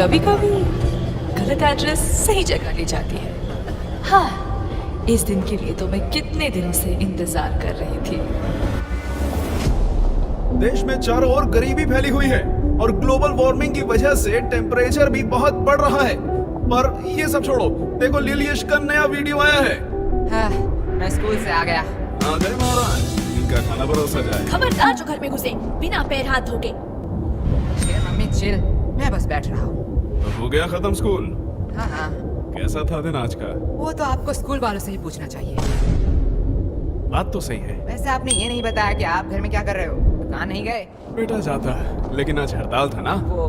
कभी कभी गलत एड्रेस सही जगह ले जाती है। हाँ, इस दिन के लिए तो मैं कितने दिनों से इंतजार कर रही थी। देश में चारों ओर गरीबी फैली हुई है और ग्लोबल वार्मिंग की वजह से टेम्परेचर भी बहुत बढ़ रहा है। पर ये सब छोड़ो, देखो लिलियश का नया वीडियो आया है। हाँ, मैं स्कूल से आ गया। आ गए महाराज, इनका खाना परोसा जाए। खबरदार जो घर में घुसे बिना पैर हाथ धोके। चिल मम्मी चिल, मैं बस बैठ रहा हूँ। तो हो गया खत्म स्कूल? हाँ हाँ, कैसा था दिन आज का? वो तो आपको स्कूल वालों से ही पूछना चाहिए। बात तो सही है। वैसे आपने ये नहीं बताया कि आप घर में क्या कर रहे हो? दुकान नहीं गए? बेटा जाता, लेकिन आज हड़ताल था ना। वो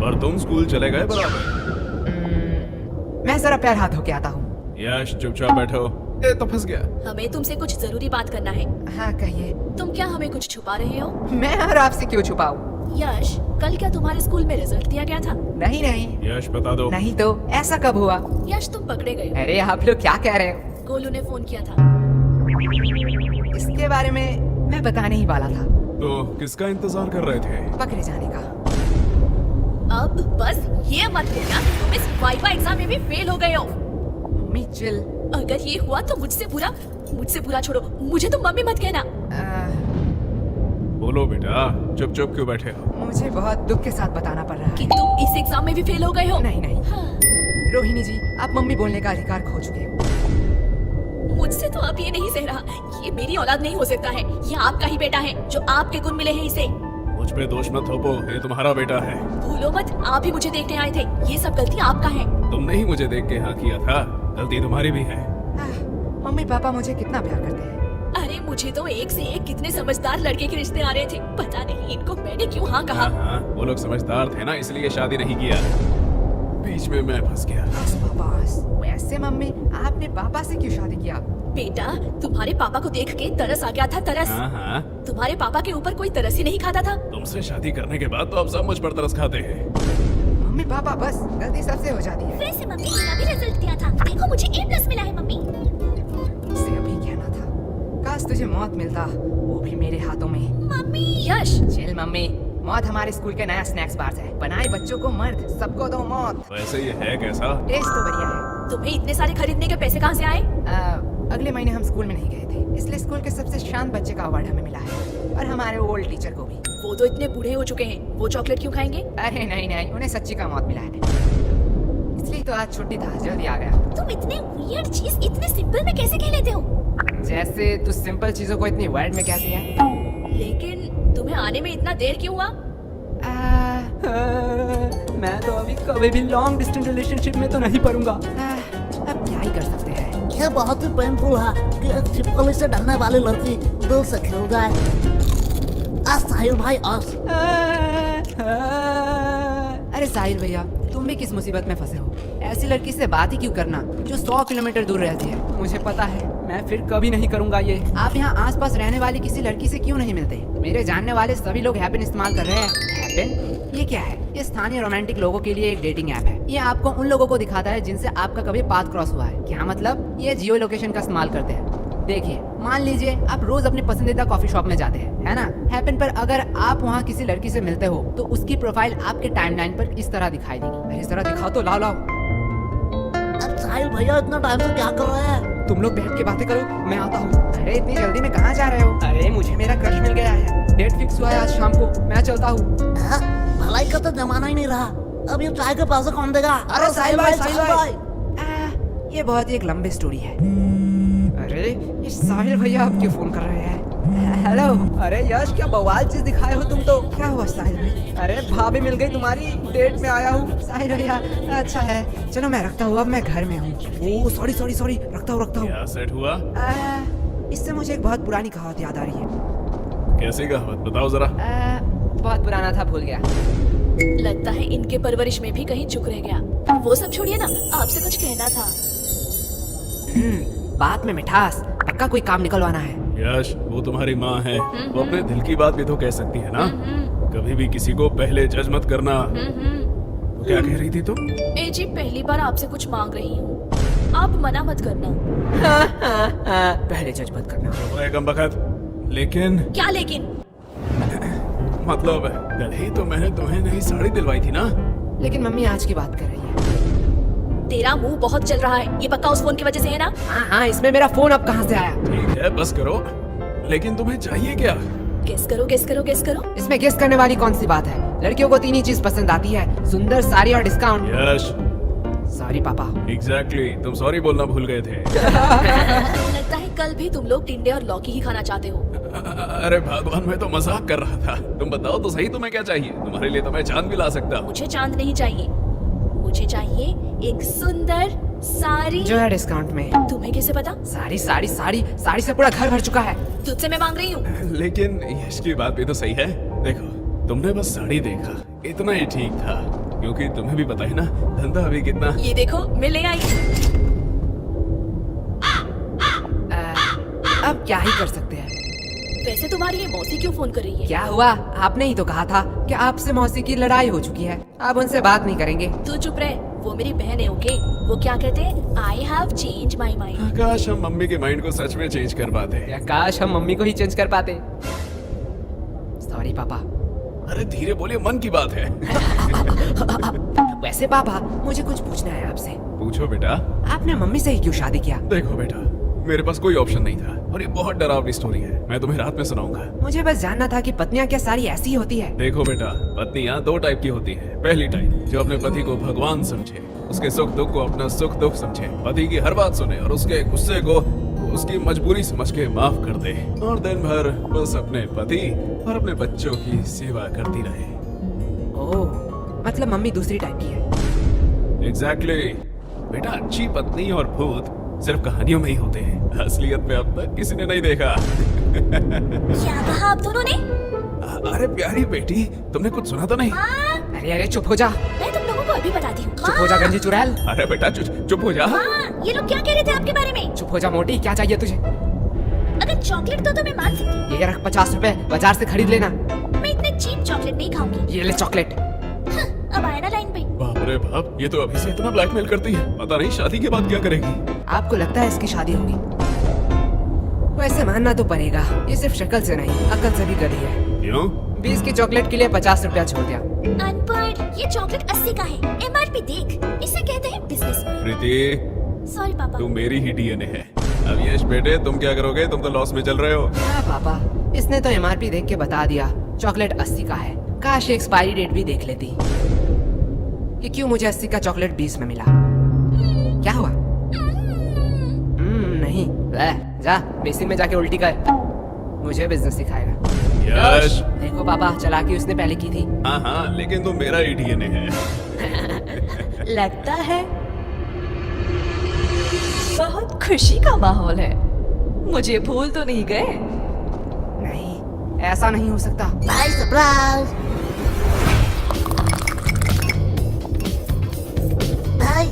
पर तुम स्कूल चले गए बराबर। मैं जरा पैर हाथ धो के आता हूँ। यश चुपचाप बैठो। ये तो फंस गया। हमें तुमसे कुछ जरूरी बात करना है। हाँ कहिए। तुम क्या हमें कुछ छुपा रहे हो? मैं और आपसे क्यों छुपाऊं? यश, कल क्या तुम्हारे स्कूल में रिजल्ट दिया गया था? नहीं नहीं यश बता दो। नहीं तो ऐसा कब हुआ? यश, तुम पकड़े गए। अरे आप लोग क्या कह रहे हो? गोलू ने फोन किया था। इसके बारे में मैं बताने ही वाला था। तो किसका इंतजार कर रहे थे? पकड़े जाने का। अब बस ये मत कहना तुम इस वाइवा एग्जाम में भी फेल हो गए हो। Mummy chill. अगर ये हुआ तो मुझसे बुरा छोड़ो, मुझे तुम मम्मी मत कहना। बोलो बेटा, चुप चुप क्यों बैठे हो? मुझे बहुत दुख के साथ बताना पड़ रहा कि है। तुम इस एग्जाम में भी फेल हो गए हो। नहीं नहीं हाँ, रोहिणी जी, आप मम्मी बोलने का अधिकार खो चुके हो। मुझसे तो अब ये नहीं सह रहा। ये मेरी औलाद नहीं हो सकता है। ये आपका ही बेटा है, जो आपके गुण मिले हैं इसे। मुझ पे दोष मत थोपो, ये तुम्हारा बेटा है। भूलो मत, आप ही मुझे देखने आए थे। ये सब गलती आपका है। तुमने ही मुझे देख के हाँ किया था, गलती तुम्हारी भी है। मम्मी पापा मुझे कितना प्यार करते हैं। अरे मुझे तो एक से एक कितने समझदार लड़के के रिश्ते आ रहे थे। पता नहीं इनको मैंने क्यों हाँ कहा। हाँ, वो लोग समझदार थे ना, इसलिए शादी नहीं किया। बीच में मैं फंस गया। बस पापा, वैसे मम्मी आपने पापा से क्यों शादी किया? बेटा, तुम्हारे पापा को देख के तरस आ गया था। तरस। हाँ, तुम्हारे पापा के ऊपर कोई तरस ही नहीं खाता था। तुमसे शादी करने के बाद तो अब सब मुझ पर तरस खाते हैं। मम्मी पापा, बस गलती सबसे हो जाती है। वैसे मम्मी, मेरा भी रिजल्ट दिया था। देखो मुझे A+ मिला है मम्मी। इसे अभी कहना था, काश तुझे मौत मिलता, वो भी मेरे हाथों में। मम्मी। यश, चिल मम्मी, मौत हमारे स्कूल के नया स्नैक्स बार है। बनाए बच्चों को मर्द, सबको दो मौत। वैसे ये है कैसा? टेस्ट तो बढ़िया है। तुम्हें इतने सारे खरीदने के पैसे कहाँ से आए? अगले महीने हम स्कूल में नहीं गए थे, इसलिए स्कूल के सबसे शांत बच्चे का अवार्ड हमें मिला है, और हमारे ओल्ड टीचर को भी। वो तो इतने बूढ़े हो चुके हैं, वो चॉकलेट क्यों खाएंगे? अरे नहीं नहीं, उन्हें सच्ची का मौत मिला है, इसलिए तो आज छुट्टी था, जल्दी आ गया। तुम इतने वियर्ड चीज इतने सिंपल में कैसे कह लेते हो? जैसे तू सिंपल चीजों को इतनी वर्ड में कहती है। लेकिन तुम्हें आने में इतना देर क्यों हुआ? मैं तो अभी कभी भी लॉन्ग डिस्टेंस रिलेशनशिप में तो नहीं पड़ूंगा। अब क्या ही कर सकते हैं। ये बहुत ही पेनफुल है कि एक छिपकली से डरने वाली लड़की दिल से खिल जाए। साहिल भाई अरे साहिल भैया, तुम भी किस मुसीबत में फंसे हो? ऐसी लड़की से बात ही क्यों करना जो 100 किलोमीटर दूर रहती है? मुझे पता है, मैं फिर कभी नहीं करूंगा ये। आप यहाँ आसपास रहने वाली किसी लड़की से क्यों नहीं मिलते? मेरे जानने वाले सभी लोग हैपन इस्तेमाल कर रहे हैं। हैपन? ये क्या है? ये स्थानीय रोमांटिक लोगों के लिए एक डेटिंग ऐप है। ये आपको उन लोगों को दिखाता है जिनसे आपका कभी पाथ क्रॉस हुआ है। क्या मतलब? ये जियो लोकेशन का इस्तेमाल करते हैं। देखिए, मान लीजिए आप रोज अपने पसंदीदा कॉफी शॉप में जाते हैं, है ना? हैपन पर अगर आप वहाँ किसी लड़की से मिलते हो तो उसकी प्रोफाइल आपके टाइमलाइन पर इस तरह दिखाई देगी। इस तरह दिखाओ तो, लाओ। अब साहिल भैया इतना टाइम से क्या कर रहे हैं? तुम लोग बैठ के बातें करो, मैं आता हूँ। अरे इतनी जल्दी में कहाँ जा रहे हो? अरे मुझे मेरा क्रश मिल गया है, डेट फिक्स हुआ है आज शाम को, मैं चलता हूँ। भलाई का तो जमाना ही नहीं रहा, अब ये चाय के पैसे कौन देगा? अरे साहिल भाई, ये बहुत ही एक लंबी स्टोरी है। अरे ये साहिल भैया अब क्यों फोन कर रहे हैं? हेलो। अरे यश, क्या बवाल चीज दिखाए हो तुम तो। क्या हुआ साहिल भाई? अरे भाभी मिल गई तुम्हारी, डेट में आया हूँ। साहिल भैया अच्छा है, चलो मैं रखता हूँ, अब मैं घर में हूँ। ओह सॉरी, रखता हूँ। क्या सेट हुआ? इससे मुझे एक बहुत पुरानी कहावत याद आ रही है। कैसी कहावत बताओ जरा। बहुत पुराना था, भूल गया। लगता है इनके परवरिश में भी कहीं चुक रह गया। वो सब छोड़िए ना, आपसे कुछ कहना था। बात में मिठास, पक्का कोई काम निकलवाना है। यश, वो तुम्हारी माँ है, वो अपने दिल की बात भी तो कह सकती है ना। कभी भी किसी को पहले जज मत करना। तो क्या कह रही थी तुम? ए जी, पहली बार आपसे कुछ मांग रही हूँ, आप मना मत करना। पहले जज मत करना। कम बखत। लेकिन क्या लेकिन? मतलब कल ही तो मैंने तुम्हें नई साड़ी दिलवाई थी ना। लेकिन मम्मी आज की बात कर रही है। तेरा मुंह बहुत चल रहा है, ये पक्का उस फोन की वजह से है ना? हाँ, इसमें मेरा फोन अब कहाँ से आया? ठीक है बस करो, लेकिन तुम्हें चाहिए क्या? गेस करो गेस करो गेस करो। इसमें गेस करने वाली कौन सी बात है? लड़कियों को 3 ही चीज पसंद आती है, सुंदर, साड़ी और डिस्काउंट। यश सॉरी पापा। एग्जैक्टली, तुम सॉरी बोलना भूल गए थे। लगता है कल भी तुम लोग टिंडे और लौकी ही खाना चाहते हो। अरे भगवान, मैं तो मजाक कर रहा था। तुम बताओ तो सही, तुम्हें क्या चाहिए? तुम्हारे लिए तो मैं चांद भी ला सकता हूँ। मुझे चांद नहीं चाहिए, मुझे चाहिए एक सुंदर साड़ी। जो है डिस्काउंट में। तुम्हें कैसे पता? साड़ी साड़ी साड़ी साड़ी से पूरा घर भर चुका है। तुझसे मैं मांग रही हूँ। लेकिन यश की बात भी तो सही है। देखो, तुमने बस साड़ी देखा, इतना ही ठीक था, क्योंकि तुम्हें भी पता है ना धंधा अभी कितना। ये देखो मैं ले आई। अब क्या ही कर सकते हैं। वैसे तुम्हारी ये मौसी क्यों फोन कर रही है? क्या हुआ? आपने ही तो कहा था कि आपसे मौसी की लड़ाई हो चुकी है, अब उनसे बात नहीं करेंगे। तू चुप रह, वो मेरी बहन है। ओके, वो क्या कहते हैं? I have change my mind. काश हम मम्मी के माइंड को सच में चेंज कर पाते। या काश हम मम्मी को ही चेंज कर पाते। सॉरी पापा। अरे धीरे बोलिए, मन की बात है। वैसे पापा, मुझे कुछ पूछना है आपसे। पूछो बेटा। आपने मम्मी से ही क्यों शादी किया? देखो बेटा, मेरे पास कोई ऑप्शन नहीं था और ये बहुत डरावनी स्टोरी है, मैं तुम्हें रात में सुनाऊंगा। मुझे बस जानना था कि पत्नियां क्या सारी ऐसी होती है? देखो बेटा, पत्नियां 2 टाइप की होती है। पहली टाइप जो अपने पति को भगवान समझे, उसके सुख दुख को अपना सुख दुख समझे, पति की हर बात सुने और उसके गुस्से को उसकी मजबूरी समझ के माफ कर दे, और दिन भर बस अपने पति और अपने बच्चों की सेवा करती रहे। ओह, मतलब मम्मी दूसरी टाइप की है। एग्जैक्टली बेटा, अच्छी पत्नी और भूत सिर्फ कहानियों में ही होते हैं, असलियत में अब तक किसी ने नहीं देखा। क्या कहा आप दोनों ने? अरे प्यारी बेटी, तुमने कुछ सुना तो नहीं? अरे अरे चुप हो जा। मैं तुम लोगों को अभी बताती हूँ। चुप हो जा गंजी चुड़ैल। अरे बेटा चुप हो जा। ये लोग क्या कह रहे थे आपके बारे में? चुप हो जा मोटी, क्या चाहिए तुझे? अगर चॉकलेट दो तो मैं मान सकती ये रख 50 रुपए, बाजार से खरीद लेना। हूँ। मैं इतने चीप चॉकलेट नहीं खाऊंगी। ये ले चॉकलेट। अब आया ना लाइन पे। बाप रे बाप, ये तो अभी से इतना ब्लैकमेल करती है, पता नहीं शादी के बाद क्या करेगी। आपको लगता है इसकी शादी होगी? वैसे मानना तो पड़ेगा, ये सिर्फ शक्ल से नहीं, अकल से भी गधी है। क्यों? 20 की चॉकलेट के लिए 50 रुपया छोड़ दिया। अनपढ़, ये चॉकलेट 80 का है। एमआरपी देख, इसे कहते हैं बिजनेस। प्रीति, सॉरी पापा। तू मेरी ही डीएनए है। अब यश बेटे, तुम क्या करोगे? तुम तो लॉस में चल रहे हो। हाँ पापा, इसने तो एमआरपी देख के बता दिया चॉकलेट 80 का है। काश एक्सपायरी डेट भी देख लेती कि क्यों मुझे 80 का चॉकलेट 20 में मिला। क्या हुआ? नहीं, जा बेसिन में जाके उल्टी कर, मुझे बिजनेस सिखाएगा। यश। देखो पापा, चालाकी उसने पहले की थी। हाँ, लेकिन तुम मेरा ही डीएनए है। लगता है बहुत खुशी का माहौल है। मुझे भूल तो नहीं गए? नहीं, ऐसा नहीं हो सकता। भाई सरप्राइज। भाई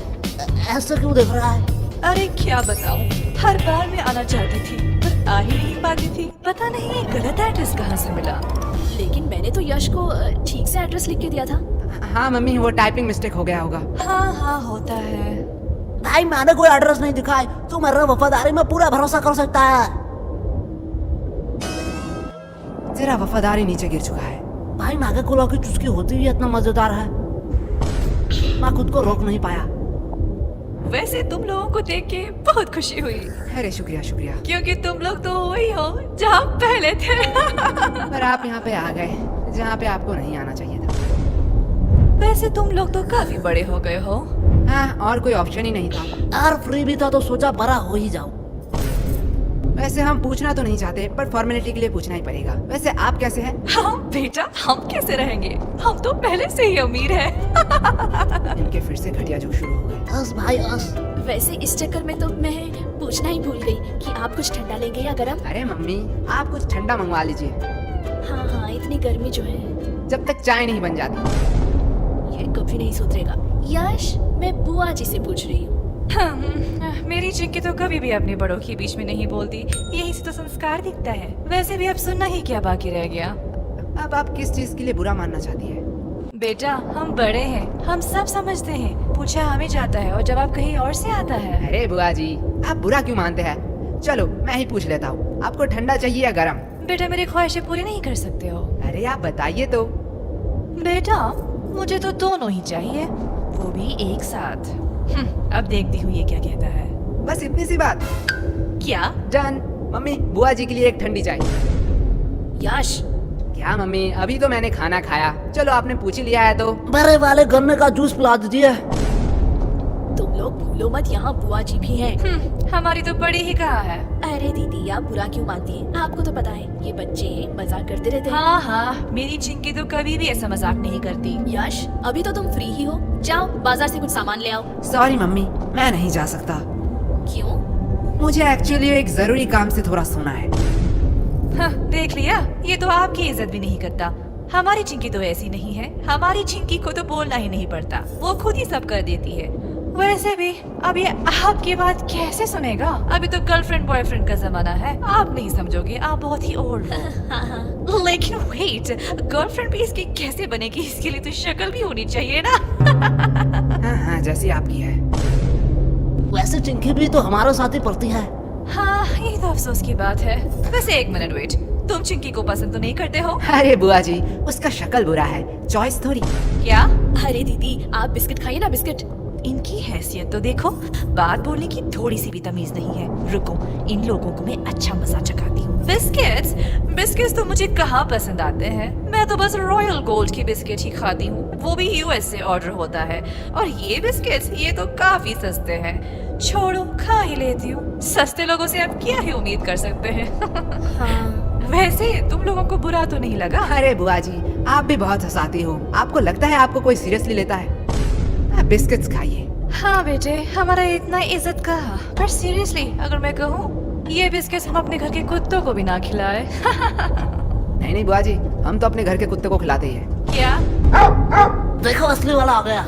ऐसा क्यों देख रहा है? अरे क्या बताऊं, हर बार मैं आना चाहती थी पर आ ही नहीं पाती थी। पता नहीं ये गलत एड्रेस कहाँ से मिला। लेकिन मैंने तो यश को ठीक से एड्रेस लिख के दिया था। हाँ मम्मी, वो टाइपिंग मिस्टेक हो गया होगा। हाँ होता है। भाई मैंने कोई एड्रेस नहीं दिखाया, तू मेरे वफादारी में पूरा भरोसा कर सकता है। तेरा वफादारी नीचे गिर चुका है। भाई नागा कोला की चुस्की होती ही इतना मजेदार है, मैं खुद को रोक नहीं पाया। वैसे तुम लोगों को देख के बहुत खुशी हुई, अरे शुक्रिया शुक्रिया। क्योंकि तुम लोग तो वही हो जहाँ पहले थे। पर आप यहाँ पे आ गए जहाँ पे आपको नहीं आना चाहिए था। वैसे तुम लोग तो काफी बड़े हो गए हो। हाँ, और कोई ऑप्शन ही नहीं था। यार फ्री भी था तो सोचा बड़ा हो ही जाओ। वैसे हम पूछना तो नहीं चाहते, पर फॉर्मेलिटी के लिए पूछना ही पड़ेगा। वैसे आप कैसे हैं? हम बेटा, हम कैसे रहेंगे? हम तो पहले से ही अमीर हैं। इनके फिर से घटिया जोक शुरू हो गए। बस भाई बस। वैसे इस चक्कर में तो मैं पूछना ही भूल गई कि आप कुछ ठंडा लेंगे या गरम। अरे मम्मी, आप कुछ ठंडा मंगवा लीजिए। हाँ, इतनी गर्मी जो है, जब तक चाय नहीं बन जाती। ये कभी नहीं सुधरेगा। यश, मैं बुआ जी से पूछ रही हूँ। मेरी चिक्की तो कभी भी अपने बड़ों के बीच में नहीं बोलती, यही से तो संस्कार दिखता है। वैसे भी अब सुनना ही क्या बाकी रह गया। अब आप किस चीज के लिए बुरा मानना चाहती है? बेटा, हम बड़े हैं, हम सब समझते हैं। पूछा हमें जाता है और जवाब कहीं और से आता है। अरे बुआ जी, आप बुरा क्यों मानते हैं? चलो मैं ही पूछ लेता हूँ, आपको ठंडा चाहिए या गरम? बेटा मेरी ख्वाहिशें पूरी नहीं कर सकते हो? अरे आप बताइए तो। बेटा मुझे तो दोनों ही चाहिए, वो भी एक साथ। अब देखती हूँ ये क्या कहता है। बस इतनी सी बात। क्या? डन। मम्मी बुआ जी के लिए एक ठंडी चाय। यश, क्या मम्मी, अभी तो मैंने खाना खाया। चलो आपने पूछ ही लिया है तो। बड़े वाले गन्ने का जूस पिला दीजिए। तुम लोग भूलो मत यहाँ बुआ जी भी हैं। हमारी तो बड़ी ही कहा है। अरे दीदी, आप बुरा क्यों मानती हैं? आपको तो पता है ये बच्चे मजाक करते रहते हैं। हाँ हाँ, मेरी चिंकी तो कभी भी ऐसा मजाक नहीं करती। यश, अभी तो तुम फ्री ही हो, जाओ बाजार से कुछ सामान ले आओ। सॉरी मम्मी, मैं नहीं जा सकता। क्यों? मुझे एक्चुअली एक जरूरी काम से थोड़ा सोना है। हाँ, देख लिया, ये तो आपकी इज्जत भी नहीं करता। हमारी चिंकी तो ऐसी नहीं है, हमारी चिंकी को तो बोलना ही नहीं पड़ता, वो खुद ही सब कर देती है। वैसे भी अब ये आपकी बात कैसे सुनेगा? अभी तो गर्लफ्रेंड बॉयफ्रेंड का जमाना है, आप नहीं समझोगे, आप बहुत ही ओल्ड हो। लेकिन वेट, गर्लफ्रेंड भी इसकी कैसे बनेगी? इसके लिए तो शक्ल भी होनी चाहिए ना। हाँ हाँ, जैसी आपकी है। वैसे चिंकी भी तो हमारे साथ ही पढ़ती है। हाँ, ये तो अफसोस की बात है। वैसे एक मिनट वेट, तुम चिंकी को पसंद तो नहीं करते हो? अरे बुआ जी, उसका शक्ल बुरा है, चॉइस थोड़ी। क्या? अरे दीदी, आप बिस्किट खाइए ना, बिस्किट। इनकी हैसियत तो देखो, बात बोलने की थोड़ी सी भी तमीज नहीं है। रुको, इन लोगों को मैं अच्छा मजा चखाती हूँ। बिस्किट्स? बिस्किट्स तो मुझे कहाँ पसंद आते हैं, मैं तो बस रॉयल गोल्ड की बिस्किट ही खाती हूँ, वो भी यूएस से ऑर्डर होता है। और ये बिस्किट्स, ये तो काफी सस्ते हैं। छोड़ो, खा ही लेती हूँ। सस्ते लोगों से आप क्या ही उम्मीद कर सकते हैं। हाँ। वैसे तुम लोगों को बुरा तो नहीं लगा? अरे बुआ जी, आप भी बहुत हंसाती हो। आपको लगता है आपको कोई सीरियसली लेता है? आप बिस्किट्स खाइए। हाँ बेटे, हमारा इतना इज्जत का, पर सीरियसली अगर मैं कहूँ, ये बिस्किट्स हम अपने घर के कुत्तों को भी ना खिलाए। नहीं नहीं बुआ जी, हम तो अपने घर के कुत्ते को खिलाते ही हैं। क्या? देखो असली वाला आ गया।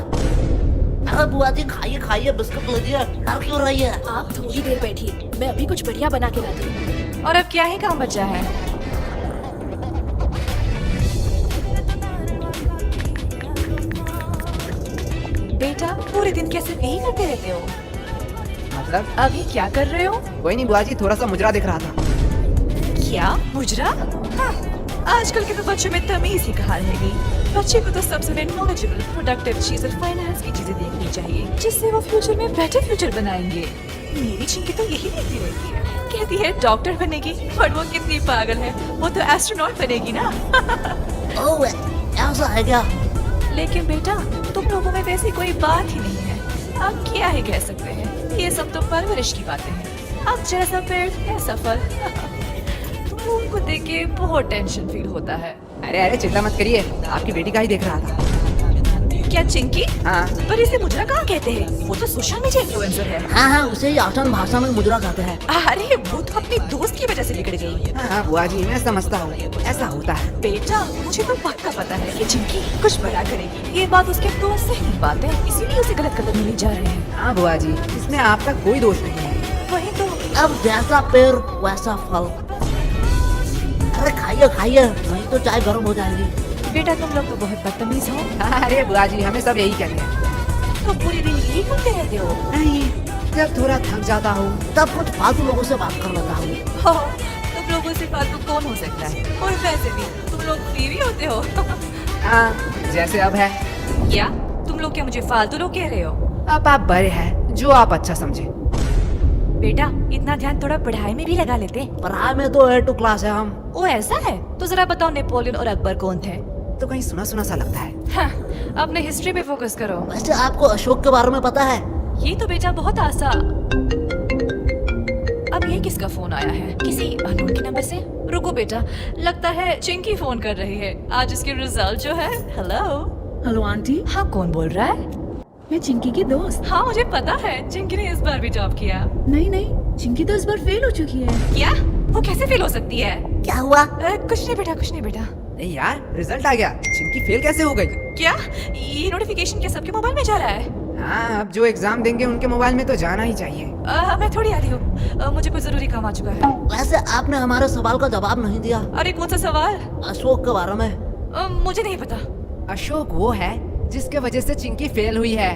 अरे बुआ जी खाइए खाइए, बिस्कुट लीजिए, डर क्यों रही है? आप थोड़ी देर बैठिए, मैं अभी कुछ बढ़िया बना के लाती हूँ। और अब क्या ही काम बचा है? बेटा पूरे दिन कैसे यही करते रहते हो? मतलब? अभी क्या कर रहे हो? कोई नहीं बुआ जी, थोड़ा सा मुजरा दिख रहा था। क्या मुजरा? हाँ, आजकल के तो बच्चों में तमीज ही कहाँ रहेगी। बच्चे को तो सबसे नॉलेजेबल, प्रोडक्टिव चीज और फाइनेंस की चीजें देखनी चाहिए, जिससे वो फ्यूचर में बेटर फ्यूचर बनाएंगे। मेरी चिंकी तो यही देखती रहती है, कहती है डॉक्टर बनेगी, पर वो कितनी पागल है, वो तो एस्ट्रोनॉट बनेगी ना। ओह, ऐसा है क्या? लेकिन बेटा, तुम लोगों में वैसी कोई बात ही नहीं है, आप क्या ही कह सकते हैं? ये सब तो परवरिश की बातें हैं। अब जैसा पेड़ ऐसा फल। तुम लोगों को देख के बहुत टेंशन फील होता है। अरे अरे चिंता मत करिए, आपकी बेटी का ही देख रहा था। क्या चिंकी? हाँ। पर इसे मुजरा कहाँ कहते हैं? वो तो सोशल मीडिया इन्फ्लुएंसर है। हाँ हाँ, उसे ही आसान भाषा में मुजरा कहते हैं। अरे वो तो अपनी दोस्त की वजह से बिगड़ गई। हाँ बुआ जी, मैं समझता हूँ, ऐसा होता है। बेटा मुझे तो पक्का पता है कि चिंकी कुछ बड़ा करेगी। ये बात उसके दोस्त से ही बात है, इसीलिए उसे गलत कदम ले जा रहे हैं। हाँ बुआ जी, इसमें आपका कोई दोष नहीं है। वही तो। अब जैसा पेड़ वैसा फल। अरे खाइए खाइए, नहीं तो चाय गर्म हो जाएगी। बेटा तुम लोग तो बहुत बदतमीज हो। अरे बुआ जी, हमें सब यही कहते हैं। तो पूरे दिन यही करते रहते हो? नहीं, जब थोड़ा थक जाता हूँ तब कुछ फालतू लोगों से बात कर लेता हूँ। हो, तुम लोगों से फालतू कौन हो सकता है? और वैसे भी तुम लोग फ्री भी होते हो। हाँ, जैसे अब है। क्या तुम लोग क्या मुझे फालतू लोग कह रहे हो? अब आप बड़े हैं, जो आप अच्छा समझे। बेटा इतना ध्यान थोड़ा पढ़ाई में भी लगा लेते। पढ़ाई में तो A2 क्लास है हम। ओ ऐसा है? तो जरा बताओ नेपोलियन और अकबर कौन थे? तो कहीं सुना सुना सा लगता है। हाँ, अपने हिस्ट्री पे फोकस करो। वैसे आपको अशोक के बारे में पता है? ये तो बेटा बहुत आसान। अब ये किसका फोन आया है? किसी अननोन के नंबर से? रुको बेटा, लगता है चिंकी फोन कर रही है। आज इसके रिजल्ट जो है। हेलो। हेलो आंटी, हाँ कौन बोल रहा है? मैं चिंकी की दोस्त। हाँ मुझे पता है, चिंकी ने इस बार भी जॉब किया। नहीं नहीं, चिंकी तो इस बार फेल हो चुकी है। क्या? वो कैसे फेल हो सकती है? क्या हुआ? कुछ नहीं बेटा, कुछ नहीं बेटा। नहीं यार, रिजल्ट आ गया, चिंकी फेल कैसे हो गई? क्या ये नोटिफिकेशन क्या सबके मोबाइल में जा रहा है? हाँ, अब जो एग्जाम देंगे उनके मोबाइल में तो जाना ही चाहिए। मैं थोड़ी आ रही हूँ, मुझे कोई जरूरी काम आ चुका है। वैसे आपने हमारे सवाल का जवाब नहीं दिया। अरे कौन सा सवाल? अशोक के बारे में। मुझे नहीं पता। अशोक वो है जिसके वजह से चिंकी फेल हुई है।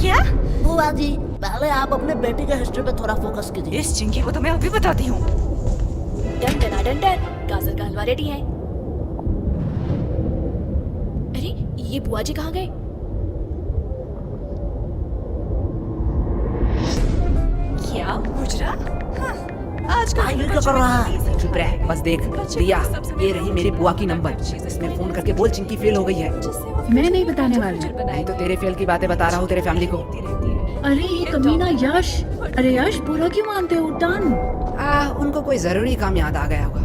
क्या? बुआ जी, पहले आप अपने बेटी के हिस्ट्री पे थोड़ा फोकस कीजिए। इस चिंकी को तो मैं अभी बताती हूँ। डन डना डन डन, गाजर का हलवा रेडी है। अरे ये बुआ जी कहाँ गए? क्या मुजरा? हाँ, आजकल भाई, ये क्या कर रहा है? चुप रह, बस देख रिया, ये रही मेरी बुआ की नंबर। इसमें फोन करके बोल चिंकी फेल हो गई है। मैं नहीं बताने वाली। नहीं तो तेरे फेल की बातें बता रहा हूँ तेरे फैमिली को। अरे ये कमीना यश, अरे यश बुरा क्यों मानते हो? डन। उनको कोई जरूरी काम याद आ गया होगा।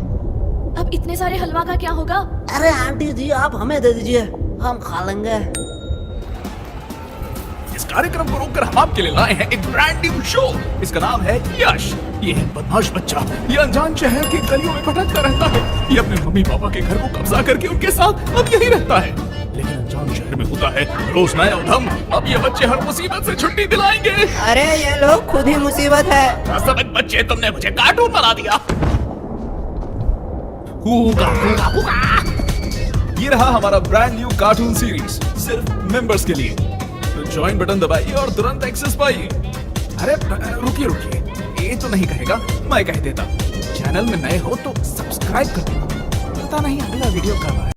अब इतने सारे हलवा का क्या होगा? अरे आंटी जी, आप हमें दे दीजिए, हम खा लेंगे। इस कार्यक्रम को रोककर हम आपके लिए लाए हैं एक ब्रांड न्यू शो। इसका नाम है यश। ये है बदमाश बच्चा, ये अनजान शहर की गलियों में भटकता रहता है। ये अपने मम्मी पापा के घर को कब्जा करके उनके साथ अब यही रहता है। लेकिन अनजान शहर में होता है रोज नया उधम। अब ये बच्चे हर मुसीबत से छुट्टी दिलाएंगे। अरे ये लोग खुद ही मुसीबत है। असल बच्चे, तुमने मुझे कार्टून बना दिया। हुगा, हुगा, हुगा। ये रहा हमारा ब्रांड न्यू कार्टून सीरीज, सिर्फ मेंबर्स के लिए। तो ज्वाइन बटन दबाइए और तुरंत एक्सेस पाइए। अरे रुकिए, ये तो नहीं कहेगा, मैं कह देता। चैनल में नए हो तो सब्सक्राइब कर दो। पता नहीं अगला वीडियो कब आए।